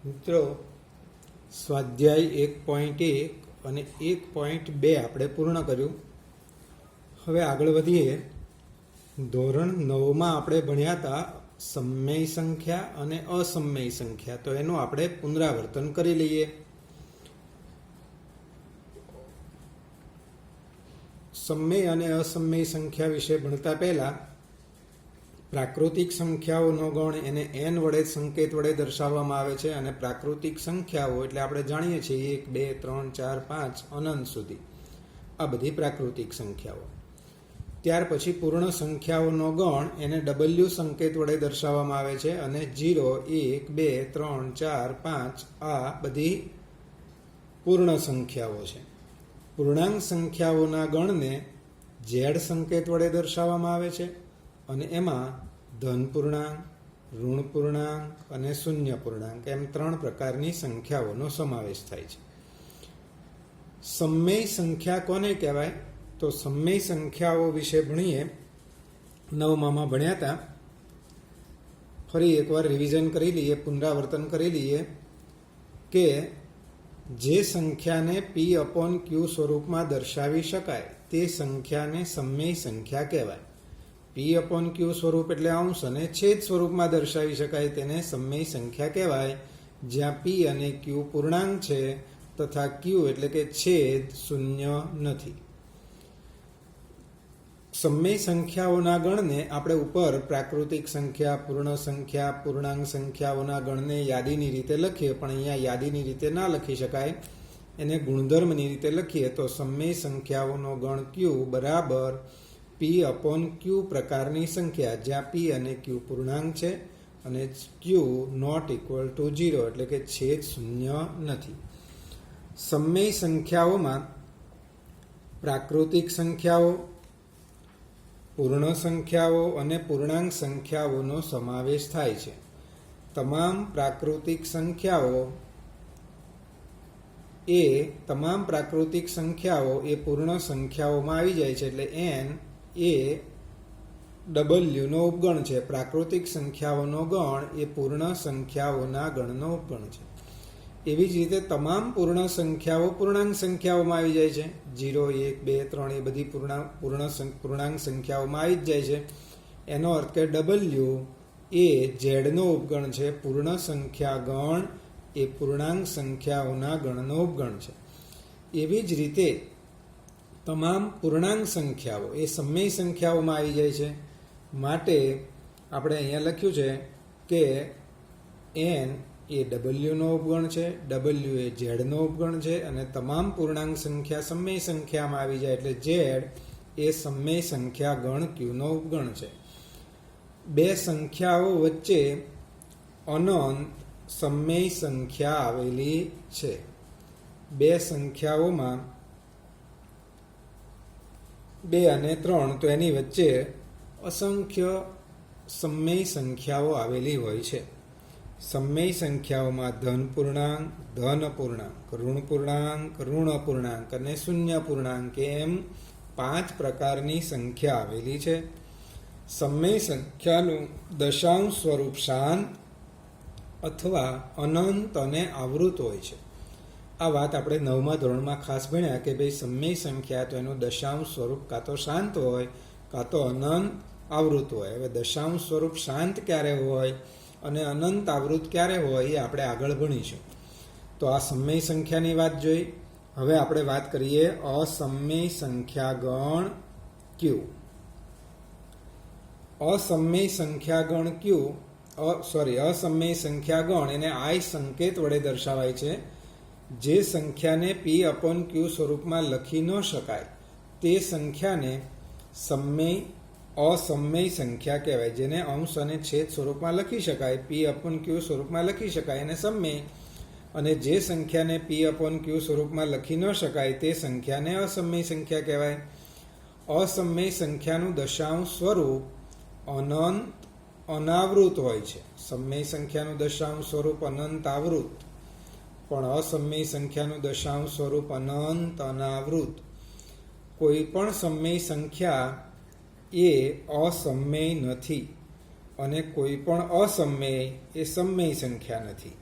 મિત્રો સ્વાધ્યાય 1.1 અને 1.2 આપણે પૂર્ણ કર્યું. હવે આગળ વધીએ. ધોરણ 9માં આપણે ભણ્યા હતા સમમેય સંખ્યા અને અસમમેય સંખ્યા, તો એનું આપણે પુનરાવર્તન કરી લઈએ. સમમેય અને અસમમેય સંખ્યા વિશે ભણતા પહેલા પ્રાકૃતિક સંખ્યાઓનો ગણ એને n વડે સંકેત વડે દર્શાવવામાં આવે છે, અને પ્રાકૃતિક સંખ્યાઓ એટલે આપણે જાણીએ છીએ 1 2 3 4 5 અનંત સુધી, આ બધી પ્રાકૃતિક સંખ્યાઓ. ત્યાર પછી પૂર્ણ સંખ્યાઓનો ગણ એને w સંકેત વડે દર્શાવવામાં આવે છે, અને 0 1 2 3 4 5 આ બધી પૂર્ણ સંખ્યાઓ છે. પૂર્ણાંક સંખ્યાઓના ગણને z સંકેત વડે દર્શાવવામાં આવે છે, અને એમાં ધન પૂર્ણાંક, ઋણ પૂર્ણાંક અને શૂન્ય પૂર્ણાંક એમ 3 પ્રકારની સંખ્યાઓનો સમાવેશ થાય છે. સમમેય સંખ્યા કોને કહેવાય? તો સમમેય સંખ્યાઓ વિશે ભણીએ. 9માં ભણ્યા હતા. ફરી એકવાર રિવિઝન કરી લઈએ, પુનરાવર્તન કરી લઈએ કે જે સંખ્યાને p/q સ્વરૂપમાં દર્શાવી શકાય તે સંખ્યાને સમમેય સંખ્યા કહેવાય. p/q સ્વરૂપ એટલે અંશ અને છેદ સ્વરૂપમાં દર્શાવી શકાય તેને સમમેય સંખ્યા કહેવાય, જ્યાં p અને q પૂર્ણાંક છે તથા q એટલે કે છેદ શૂન્ય નથી. સમમેય સંખ્યાઓના ગણને આપણે ઉપર પ્રાકૃતિક સંખ્યા, પૂર્ણ સંખ્યા, પૂર્ણાંક સંખ્યાઓના ગણને યાદીની રીતે લખીએ, પણ અહીંયા યાદીની રીતે ના લખી શકાય, એને ગુણધર્મની રીતે લખીએ તો સમમેય સંખ્યાઓનો ગણ q બરાબર p/q પ્રકારની સંખ્યા, જ્યાં p અને q પૂર્ણાંક છે અને q ≠ 0 એટલે કે છેદ શૂન્ય નથી. સમમેય સંખ્યાઓમાં પ્રાકૃતિક સંખ્યાઓ, પૂર્ણ સંખ્યાઓ અને પૂર્ણાંક સંખ્યાઓનો સમાવેશ થાય છે. તમામ પ્રાકૃતિક સંખ્યાઓ એ પૂર્ણ સંખ્યાઓમાં આવી જાય છે, એટલે n એ w નો ઉપગણ છે. પ્રાકૃતિક સંખ્યાઓનો ગણ એ પૂર્ણ સંખ્યાઓના ગણનો ઉપગણ છે. એવી જ રીતે તમામ પૂર્ણ સંખ્યાઓ પૂર્ણાંક સંખ્યાઓમાં આવી જાય છે. 0 1 2 3 એ બધી પૂર્ણાંક સંખ્યાઓમાં આવી જ જાય છે. એનો અર્થ કે w એ z નો ઉપગણ છે. પૂર્ણ સંખ્યા ગણ એ પૂર્ણાંક સંખ્યાઓના ગણનો ઉપગણ છે. એવી જ રીતે તમામ પૂર્ણાંક સંખ્યાઓ એ સમમેય સંખ્યાઓમાં આવી જાય છે. માટે આપણે અહીંયા લખ્યું છે કે n એ w નો ઉપગણ છે, w એ z નો ઉપગણ છે, અને તમામ પૂર્ણાંક સંખ્યા સમમેય સંખ્યામાં આવી જાય એટલે z એ સમમેય સંખ્યા ગણ q નો ઉપગણ છે. બે સંખ્યાઓ વચ્ચે અનંત સમમેય સંખ્યા આવેલી છે. બે સંખ્યાઓમાં 2 અને 3, તો એની વચ્ચે અસંખ્ય સમમેય સંખ્યાઓ આવેલી હોય છે. સમમેય સંખ્યાઓમાં ધન પૂર્ણાંક, ધન અપૂર્ણાંક, ઋણ પૂર્ણાંક, ઋણ અપૂર્ણાંક અને શૂન્ય પૂર્ણાંક એમ 5 પ્રકારની સંખ્યા આવેલી છે. સમમેય સંખ્યાનું દશાંશ સ્વરૂપ શાંત અથવા અનંત અને આવૃત હોય છે. આ વાત આપણે 9મા ધોરણમાં ખાસ ભણ્યા કે ભાઈ સમમેય સંખ્યા તો એનું દશાંશ સ્વરૂપ કાં તો શાંત હોય કાં તો અનંત આવૃત હોય. હવે દશાંશ સ્વરૂપ શાંત ક્યારે હોય અને અનંત આવૃત ક્યારે હોય એ આપણે આગળ ભણીશું. તો આ સમમેય સંખ્યાની વાત જોઈ. હવે આપણે વાત કરીએ અસમમેય સંખ્યા ગણ q. અસમમેય સંખ્યા ગણ અસમમેય સંખ્યા ગણ એને i સંકેત વડે દર્શાવાય છે. જે સંખ્યાને p/q સ્વરૂપમાં લખી ન શકાય તે સંખ્યાને અસમમેય સંખ્યા કહેવાય. જેને અંશ અને છેદ સ્વરૂપમાં લખી શકાય, p/q સ્વરૂપમાં લખી શકાય એને સમમેય, અને જે સંખ્યાને p/q સ્વરૂપમાં લખી ન શકાય તે સંખ્યાને અસમમેય સંખ્યા કહેવાય. અસમમેય સંખ્યાનું દશાંશ સ્વરૂપ અનંત અનાવૃત હોય છે. સમમેય સંખ્યાનું દશાંશ સ્વરૂપ અનંત આવૃત, પણ અસમમેય સંખ્યાનું દશાંશ સ્વરૂપ અનંત અનાવૃત. કોઈ પણ સમમેય સંખ્યા એ અસમમેય નથી અને કોઈ પણ અસમમેય એ સમમેય સંખ્યા નથી.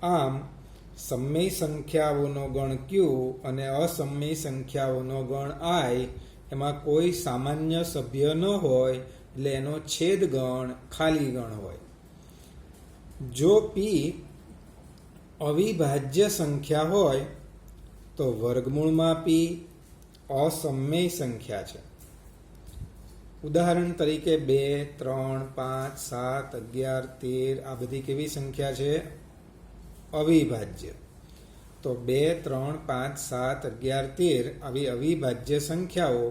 આમ સમય સંખ્યાઓનો ગણ ક્યુ અને અસમય સંખ્યાઓનો ગણ આઈ એમાં કોઈ સામાન્ય સભ્ય ન હોય એટલે એનો છેદ ગણ ખાલી ગણ હોય. જો પી અવિભાજ્ય સંખ્યા હોય તો વર્ગમૂળમાં પી અસમય સંખ્યા છે. ઉદાહરણ તરીકે 2, 3, 5, 7, 11, 13 આ બધી કેવી સંખ્યા છે? અવિભાજ્ય. તો 2, 3, 5, 7, 11, 13 આવી અવિભાજ્ય સંખ્યાઓ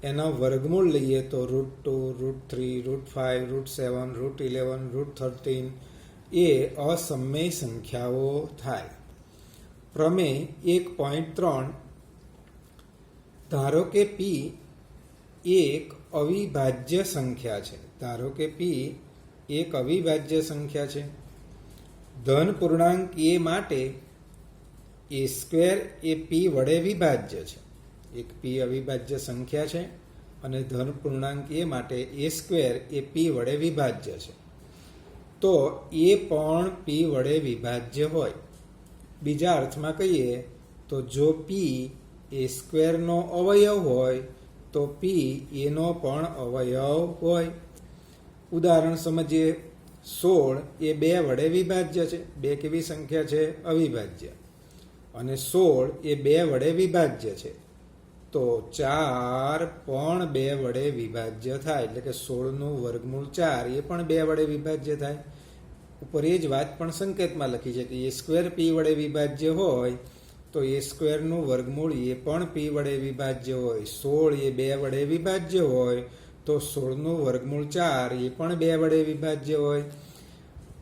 એનો વર્ગમૂળ લઈએ તો √2, √3, √5, √7, √11, √13 એ અસમય સંખ્યાઓ થાય. પ્રમેય 1.3 ધારો કે પી એક અવિભાજ્ય સંખ્યા છે. ધારો કે પી એક અવિભાજ્ય સંખ્યા છે. ધન પૂર્ણાંક એ માટે એ સ્ક્વેર એ પી વડે વિભાજ્ય છે. એક પી અવિભાજ્ય સંખ્યા છે અને ધન પૂર્ણાંક એ માટે એ સ્ક્વેર એ પી વડે વિભાજ્ય છે. તો એ પણ પી વડે વિભાજ્ય હોય. બીજા અર્થમાં કહીએ તો જો પી એ સ્ક્વેરનો અવયવ હોય તો પી એનો પણ અવયવ હોય. ઉદાહરણ સમજીએ. 16 એ 2 વડે વિભાજ્ય છે. 2 કેવી સંખ્યા છે? અવિભાજ્ય. અને 16 એ 2 વડે વિભાજ્ય છે. તો 4 પણ 2 વડે વિભાજ્ય થાય. એટલે કે 16નું વર્ગમૂળ 4 એ પણ 2 વડે વિભાજ્ય થાય. ઉપર એ જ વાત પણ સંકેતમાં લખી છે કે એ સ્ક્વેર પી વડે વિભાજ્ય હોય તો એ સ્ક્વેરનું વર્ગમૂળ એ પણ પી વડે વિભાજ્ય હોય. 16 એ 2 વડે વિભાજ્ય હોય તો 16નું વર્ગમૂળ 4 એ પણ 2 વડે વિભાજ્ય હોય.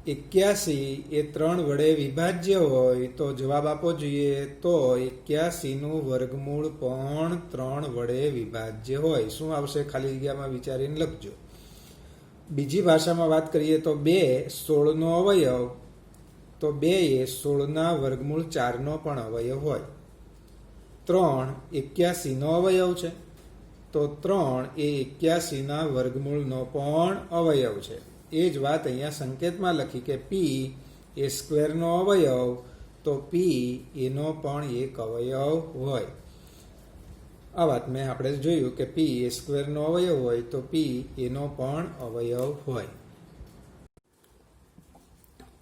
81 એ 3 વડે વિભાજ્ય હોય તો જવાબ આપવો જોઈએ તો 81નું વર્ગમૂળ પણ 3 વડે વિભાજ્ય હોય. શું આવશે? ખાલી જગ્યામાં વિચારીને લખજો. બીજી ભાષામાં વાત કરીએ તો 2 16નો અવયવ તો 2 એ 16ના વર્ગમૂળ 4નો પણ અવયવ હોય. 3 81નો અવયવ છે તો 3 એ 81ના વર્ગમૂળનો પણ અવયવ છે. એ જ વાત અહીંયા સંકેતમાં લખી કે પી એ સ્ક્વેરનો અવયવ તો પી એનો પણ એક અવયવ હોય. આ વાત મેં આપણે જોયું કે પી એ સ્ક્વેરનો અવયવ હોય તો પી એનો પણ અવયવ હોય.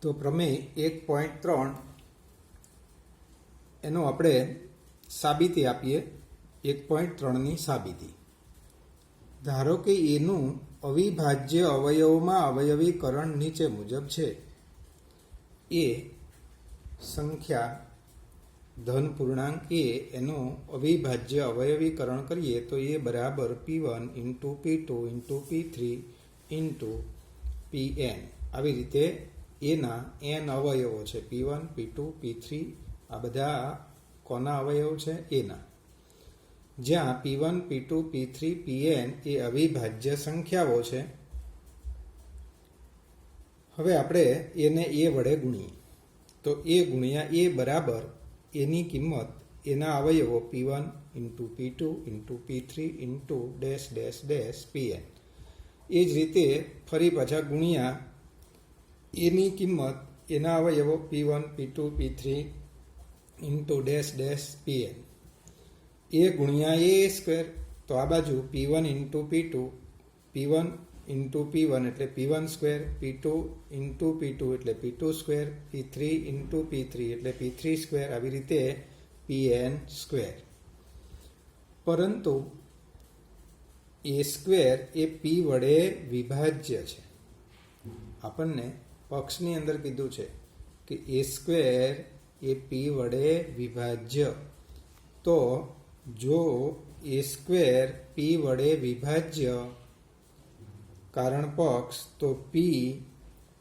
તો પ્રમેય 1.3 એનો આપણે સાબિતી આપીએ. 1.3ની સાબિતી. ધારો કે એનું અવિભાજ્ય અવયવમાં અવયવીકરણ નીચે મુજબ છે. એ સંખ્યા ધન પૂર્ણાંક એ એનું અવિભાજ્ય અવયવીકરણ કરીએ તો એ બરાબર P1 × P2 × P3 × Pn. આવી રીતે એના n અવયવો છે. P1, P2, P3 આ બધા કોના અવયવ છે? એના. જ્યાં P1, P2, P3, Pn એ અવિભાજ્ય સંખ્યાઓ છે. હવે આપણે એને એ વડે ગુણીએ તો એ ગુણ્યા એ બરાબર એની કિંમત એના અવયવો P1 × P2 × P3 × Pn. એ જ રીતે ફરી પાછા ગુણ્યા એની કિંમત એના અવયવો P1, P2, P3 × Pn. એ ગુણ્યા એ સ્ક્વેર તો આ બાજુ P1 × P2 P1 × P1 એટલે P1 સ્ક્વેર, P2 × P2 એટલે P2 સ્ક્વેર, P3 × P3 એટલે P3 સ્ક્વેર, આવી રીતે Pn સ્ક્વેર. પરંતુ એ સ્ક્વેર એ P વડે વિભાજ્ય છે. આપણને પક્ષની અંદર કીધું છે કે એ સ્ક્વેર એ P વડે વિભાજ્ય. તો જો એ સ્ક્વેર P વડે વિભાજ્ય કારણ પક્ષ તો P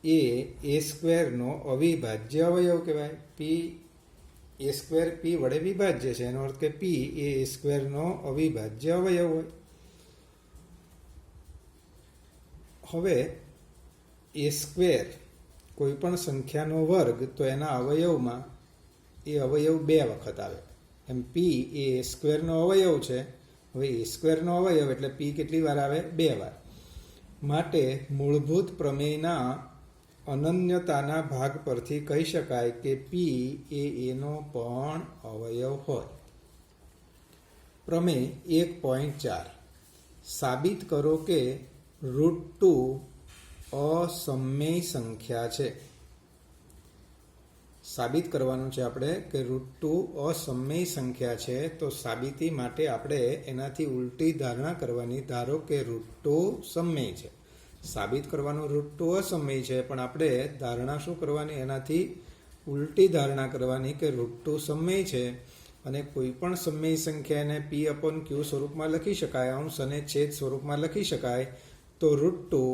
એ સ્ક્વેરનો અવિભાજ્ય અવયવ કહેવાય. એ સ્ક્વેર P વડે વિભાજ્ય છે એનો અર્થ કે P એ સ્ક્વેરનો અવિભાજ્ય અવયવ હોય. હવે એ સ્ક્વેર કોઈ પણ સંખ્યાનો વર્ગ તો એના અવયવમાં એ અવયવ 2 વખત આવે. એમ P એ સ્ક્વેરનો અવયવ છે. હવે એ સ્ક્વેરનો અવયવ એટલે P કેટલી વાર આવે? 2 વાર. માટે મૂળભૂત પ્રમેયના અનન્યતાના ભાગ પરથી કહી શકાય કે પી એ એનો પણ અવયવ હોય. પ્રમેય 1.4 સાબિત કરો કે √2 અસમમેય સંખ્યા છે. સાબિત કરવાનું છે આપણે કે √2 અસમમેય સંખ્યા છે. તો સાબિતી માટે આપણે એનાથી ઉલટી ધારણા કરવાની. ધારો કે √2 સમમેય છે. સાબિત કરવાનું √2 અસમમેય છે, પણ આપણે ધારણા શું કરવાની? એનાથી ઉલટી ધારણા કરવાની કે √2 સમમેય છે. અને કોઈ પણ સમમેય સંખ્યાને p/q સ્વરૂપમાં લખી શકાય, અંશ અને છેદ સ્વરૂપમાં લખી શકાય. તો √2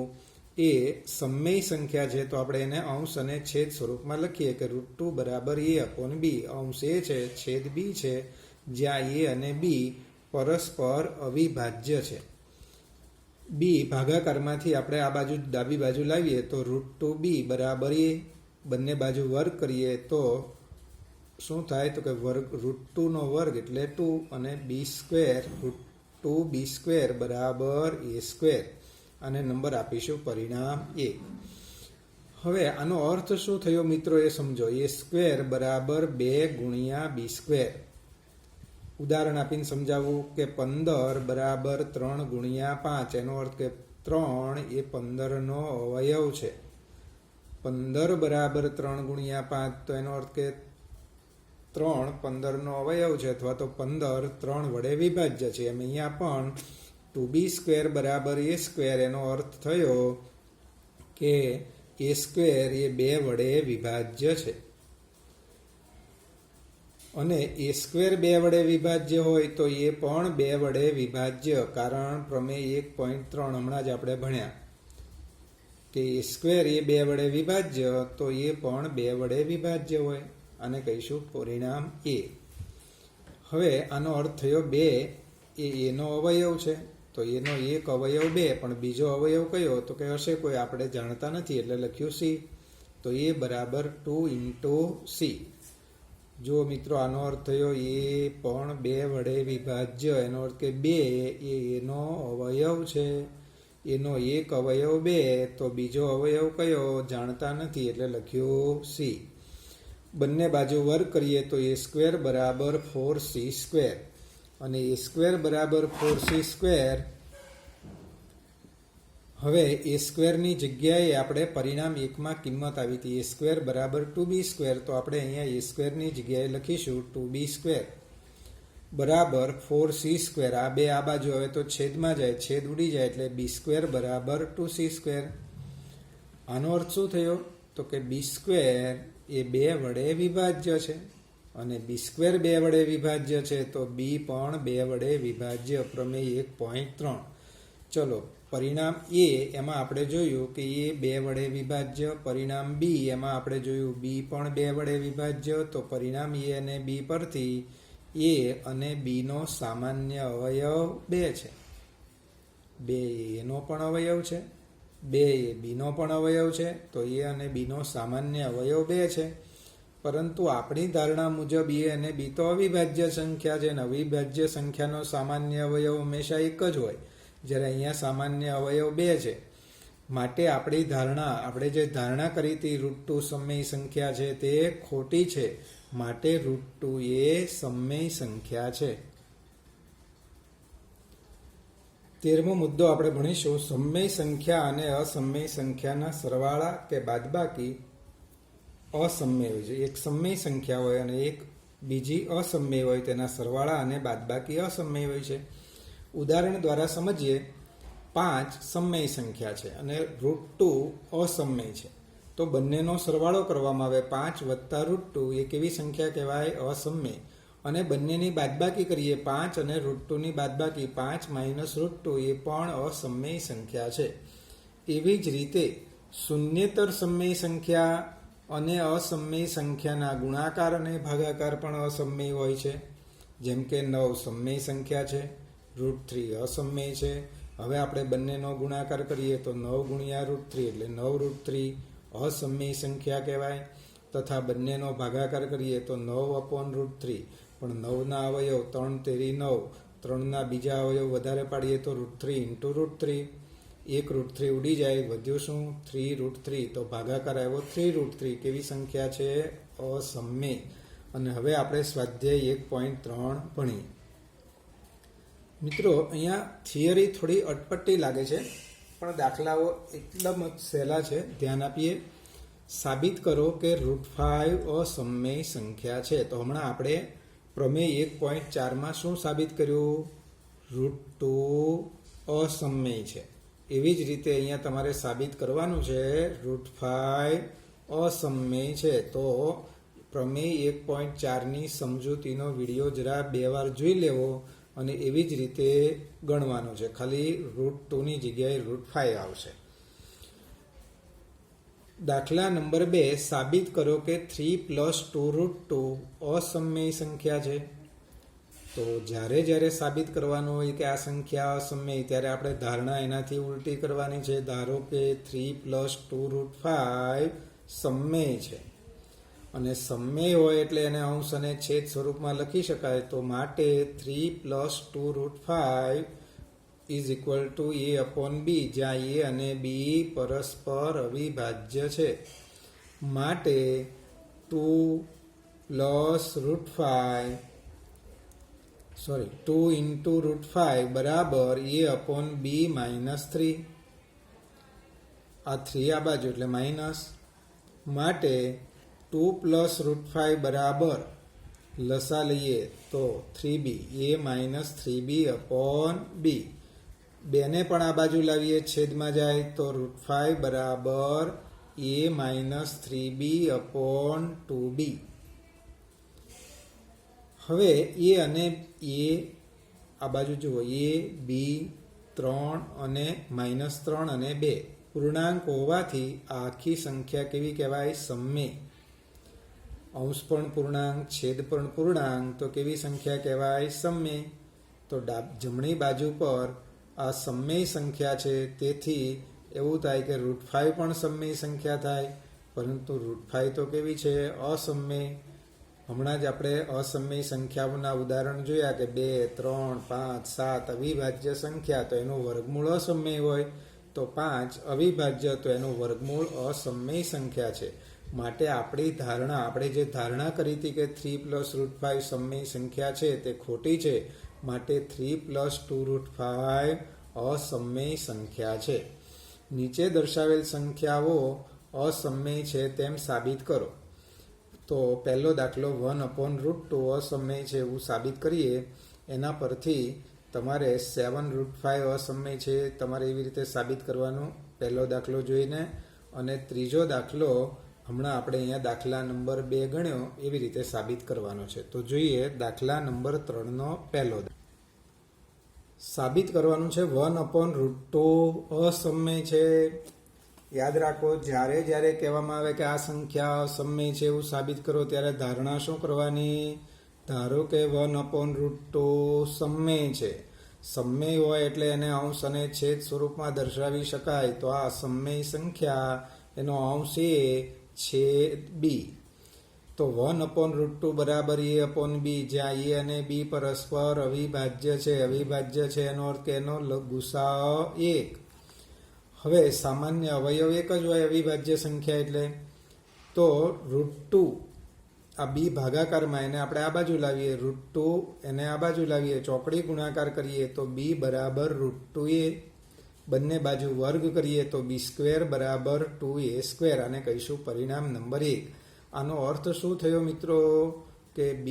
એ સમમેય સંખ્યા છે, તો આપણે એને અંશ અને છેદ સ્વરૂપમાં લખીએ કે √2 બરાબર a/b. અંશ a છે, છેદ b છે, જ્યાં a અને b પરસ્પર અવિભાજ્ય છે. b ભાગાકારમાંથી આપણે આ બાજુ ડાબી બાજુ લાવીએ તો √2b બરાબર a. બંને બાજુ વર્ગ કરીએ તો શું થાય? તો કે √2 નો વર્ગ એટલે 2 અને b², √2b² બરાબર a². અને નંબર આપીશું પરિણામ 1. હવે આનો અર્થ શું થયો મિત્રો એ સમજો. a² બરાબર 2 ગુણ્યા b². ઉદાહરણ આપીને સમજાવવું કે 15 બરાબર 3 ગુણ્યા 5. એનો અર્થ કે 3 એ 15 નો અવયવ છે. 15 બરાબર 3 ગુણ્યા 5, તો એનો અર્થ કે 3 15 નો અવયવ છે, અથવા તો 15 3 વડે વિભાજ્ય છે. એમ અહીંયા પણ 2b² બરાબર a². એનો અર્થ થયો કે a² એ 2 વડે વિભાજ્ય છે. અને a² 2 વડે વિભાજ્ય હોય તો એ પણ 2 વડે વિભાજ્ય. કારણ પ્રમેય 1.3 હમણાં જ આપણે ભણ્યા કે a² એ 2 વડે વિભાજ્ય, તો એ પણ 2 વડે વિભાજ્ય હોય. આને કહીશું પરિણામ a. હવે આનો અર્થ થયો 2 એ એનો અવયવ છે, તો એનો એક અવયવ 2, પણ બીજો અવયવ કયો? તો કે હશે કોઈ, આપણે જાણતા નથી એટલે લખ્યું c. તો a બરાબર 2 × c. જો મિત્રો આનો અર્થ થયો એ પણ 2 વડે વિભાજ્ય. એનો અર્થ કે 2 એ એનો અવયવ છે. એનો એક અવયવ 2, તો બીજો અવયવ કયો? જાણતા નથી એટલે લખ્યું c. બંને બાજુ વર્ગ કરીએ તો a² બરાબર 4c². અને a² બરાબર 4c². હવે a² ની જગ્યાએ આપણે પરિણામ 1માં કિંમત આવી હતી. a² બરાબર 2b². તો આપણે અહીંયા a² ની જગ્યાએ લખીશું 2b² બરાબર 4c². આ બે આ બાજુ હવે તો છેદમાં જાય, છેદ ઉડી જાય એટલે b² બરાબર 2c². આનો અર્થ શું થયો? તો કે b² એ 2 વડે વિભાજ્ય છે. અને b² 2 વડે વિભાજ્ય છે, તો b પણ 2 વડે વિભાજ્ય. પ્રમેય 1.3. ચલો પરિણામ a એમાં આપણે જોયું કે એ 2 વડે વિભાજ્ય. પરિણામ b એમાં આપણે જોયું b પણ 2 વડે વિભાજ્ય. તો પરિણામ a અને b પરથી a અને b નો સામાન્ય અવયવ 2 છે. 2 એનો પણ અવયવ છે, 2 એ b નો પણ અવયવ છે. તો a અને b નો સામાન્ય અવયવ 2 છે. પરંતુ આપણી ધારણા મુજબ a અને b તો અવિભાજ્ય સંખ્યા છે, અને અવિભાજ્ય સંખ્યાનો સામાન્ય અવયવ હંમેશા એક જ હોય, જ્યારે અહીંયા સામાન્ય અવયવ 2 છે. માટે આપણી ધારણા, આપણે જે ધારણા કરી હતી √2 સમમેય સંખ્યા છે, તે ખોટી છે. માટે √2 એ સમમેય સંખ્યા છે. 13મો મુદ્દો આપણે ભણીશું. સમમેય સંખ્યા અને અસમમેય સંખ્યાના સરવાળા કે બાદબાકી અસમમેય હોય છે. એક સમમેય સંખ્યા હોય અને એક બીજી અસમમેય હોય, તેના સરવાળા અને બાદબાકી અસમમેય હોય છે. ઉદાહરણ દ્વારા સમજીએ. 5 સમમેય સંખ્યા છે અને √2 અસમમેય છે. તો બંનેનો સરવાળો કરવામાં આવે. 5 વત્તા √2 એ કેવી સંખ્યા કહેવાય? અસમમેય. અને બંનેની બાદબાકી કરીએ. 5 અને √2 ની બાદબાકી 5 - √2 એ પણ અસમમેય સંખ્યા છે. એવી જ રીતે શૂન્યેતર સમમેય સંખ્યા અને અસમમેય સંખ્યાના ગુણાકાર અને ભાગાકાર પણ અસમમેય હોય છે. જેમ કે 9 સમમેય સંખ્યા છે, √3 અસમમેય છે. હવે આપણે બંનેનો ગુણાકાર કરીએ તો 9 ગુણ્યા √3 એટલે 9 √3 અસમમેય સંખ્યા કહેવાય. તથા બંનેનો ભાગાકાર કરીએ તો 9/√3, પણ 9ના અવયવ 3 તેરી 9, 3ના બીજા અવયવ વધારે પાડીએ તો √3 × √3. 1√3 ઉડી જાય, વધ્યું શું? 3√3. તો ભાગાકાર આવ્યો 3√3. કેવી સંખ્યા છે? અસમમેય. અને હવે આપણે સ્વાધ્યાય 1.3 ભણીએ. મિત્રો, અહીંયા થિયરી થોડી અટપટી લાગે છે, પણ દાખલાઓ એકદમ જ સહેલા છે. ધ્યાન આપીએ. સાબિત કરો કે √5 અસમમેય સંખ્યા છે. તો હમણાં આપણે પ્રમેય 1.4માં શું સાબિત કર્યું? √2 અસમમેય છે. એવી જ રીતે અહીંયા તમારે સાબિત કરવાનું છે √5 અસમમેય છે. તો પ્રમેય 1.4ની સમજૂતીનો વિડીયો જરા 2 વાર જોઈ લેવો અને એવી જ રીતે ગણવાનું છે. ખાલી √2ની જગ્યાએ √5 આવશે. દાખલા નંબર 2, સાબિત કરો કે 3 + 2√2 અસમમેય સંખ્યા છે. તો જ્યારે સાબિત કરવાનું હોય કે આ સંખ્યા અસમમેય, ત્યારે આપણે ધારણા એનાથી ઉલટી કરવાની છે. ધારો કે 3 + 2√5 સમમેય છે, અને સમમેય હોય એટલે એને અંશ અને છેદ સ્વરૂપમાં લખી શકાય. તો માટે 3 + 2√5 = a/b, જ્યાં a અને b પરસ્પર અવિભાજ્ય છે. માટે 2 × √5 બરાબર a/b - 3. આ 3 આ બાજુ એટલે માઇનસ. માટે 2 + √5 બરાબર લસા લઈએ તો 3b, a - 3b/b. 2 ને પણ આ બાજુ લાવીએ, છેદમાં જાય તો √5 બરાબર a - 3b/2b. હવે a અને a આ બાજુ જુઓ, a, b, 3 અને -3 અને 2 પૂર્ણાંક હોવાથી આ આખી સંખ્યા કેવી કહેવાય? સમમેય. અંશ પણ પૂર્ણાંક, છેદ પણ પૂર્ણાંક, તો કેવી સંખ્યા કહેવાય? સમમેય. તો જમણી બાજુ પર આ સમમેય સંખ્યા છે, તેથી એવું થાય કે √5 પણ સમમેય સંખ્યા થાય. પરંતુ √5 તો કેવી છે? અસમમેય. હમણાં જ આપણે અસમમેય સંખ્યાઓના ઉદાહરણ જોયા કે 2, 3, 5, 7 અવિભાજ્ય સંખ્યા, તો એનું વર્ગમૂળ અસમમેય હોય. તો 5 અવિભાજ્ય, તો એનું વર્ગમૂળ અસમમેય સંખ્યા છે. માટે આપણે જે ધારણા કરી હતી કે 3 + √5 સમમેય સંખ્યા છે, તે ખોટી છે. માટે 3 + 2√5 અસમમેય સંખ્યા છે. નીચે દર્શાવેલ સંખ્યાઓ અસમમેય છે તેમ સાબિત કરો. તો પહેલો દાખલો 1/√2 અસમમેય છે એવું સાબિત કરીએ. એના પરથી તમારે 7√5 અસમમેય છે, તમારે એવી રીતે સાબિત કરવાનું, પહેલો દાખલો જોઈને. અને ત્રીજો દાખલો હમણાં આપણે અહીંયા દાખલા નંબર 2 ગણ્યો એવી રીતે સાબિત કરવાનો છે. તો જોઈએ દાખલા નંબર 3નો પહેલો. સાબિત કરવાનું છે 1/√2 અસમમેય છે. યાદ રાખો, જ્યારે કહેવામાં આવે કે આ સંખ્યા અસમમેય છે એવું સાબિત કરો, ત્યારે ધારણા શું કરવાની? ધારો કે 1/√2 સમમેય છે. સમમેય હોય એટલે એને અંશ અને છેદ સ્વરૂપમાં દર્શાવી શકાય. તો આ સમમેય સંખ્યા, એનો અંશ a, છેદ b. તો 1/√2 બરાબર a/b, જ્યાં a અને b પરસ્પર અવિભાજ્ય છે. એનો અર્થ કે એનો ગુસાઅ 1. હવે સામાન્ય અવયવ એક જ હોય અવિભાજ્ય સંખ્યા એટલે. તો √2 આ b ભાગાકારમાં એને આપણે આ બાજુ લાવીએ, √2 એને આ બાજુ લાવીએ, ચોકડી ગુણાકાર કરીએ તો b બરાબર √2a. બંને બાજુ વર્ગ કરીએ તો b² બરાબર 2a². આને કહીશું પરિણામ નંબર 1. આનો અર્થ શું થયો મિત્રો? કે b²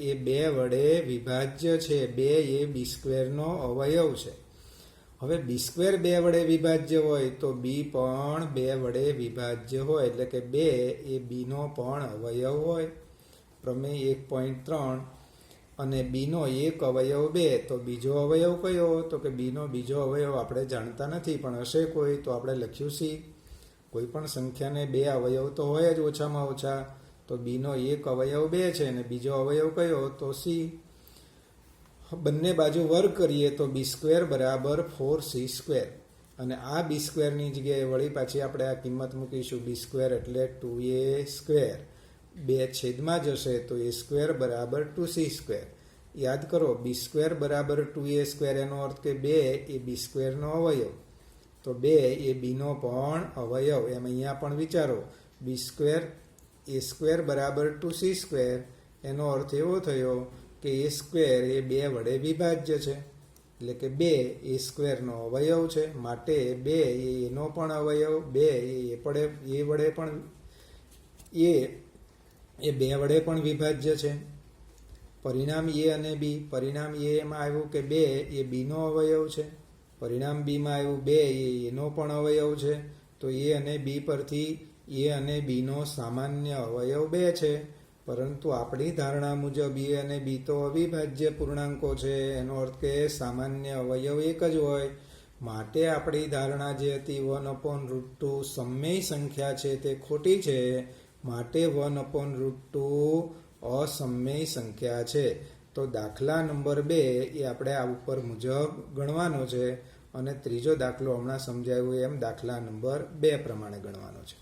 એ 2 વડે વિભાજ્ય છે. 2 એ b² નો અવયવ છે. હવે b² 2 વડે વિભાજ્ય હોય તો b પણ 2 વડે વિભાજ્ય હોય, એટલે કે 2 એ b નો પણ અવયવ હોય. પ્રમેય 1.3. અને b નો એક અવયવ 2, તો બીજો અવયવ કયો? તો કે b નો બીજો અવયવ આપણે જાણતા નથી, પણ હશે કોઈ તો આપણે લખ્યું c. કોઈ પણ સંખ્યાને 2 અવયવ તો હોય જ ઓછામાં ઓછા. તો b નો એક અવયવ 2 છે અને બીજો અવયવ કયો? તો c. બંને બાજુ વર્ગ કરીએ તો b² બરાબર 4c². અને આ b² ની જગ્યાએ વળી પાછી આપણે આ કિંમત મૂકીશું. b² એટલે 2a². 2 છેદમાં જશે તો a² બરાબર 2c². યાદ કરો, b² બરાબર 2a², એનો અર્થ કે 2 એ b² નો અવયવ. તો 2 એ બીનો પણ અવયવ. એમ અહીંયા પણ વિચારો, b² a² બરાબર 2c². એનો અર્થ એવો થયો કે a² એ 2 વડે વિભાજ્ય છે, એટલે કે 2 a² નો અવયવ છે. માટે 2 એ એનો પણ અવયવ, 2 એ વડે પણ એ 2 વડે પણ વિભાજ્ય છે. પરિણામ a અને b. પરિણામ a એમાં આવ્યું કે 2 એ બીનો અવયવ છે. પરિણામ બીમાં આવ્યું 2 એ એનો પણ અવયવ છે. તો a અને b પરથી a અને bનો સામાન્ય અવયવ 2 છે. પરંતુ આપણી ધારણા મુજબ a અને b તો અવિભાજ્ય પૂર્ણાંકો છે. એનો અર્થ કે સામાન્ય અવયવ એક જ હોય. માટે આપણી ધારણા જે હતી 1/√2 સમમેય સંખ્યા છે તે ખોટી છે. માટે 1/√2 અસમમેય સંખ્યા છે. તો દાખલા નંબર 2 એ આપણે આ ઉપર મુજબ ગણવાનો છે. અને ત્રીજો દાખલો હમણાં સમજાવ્યું એમ દાખલા નંબર 2 પ્રમાણે ગણવાનો છે.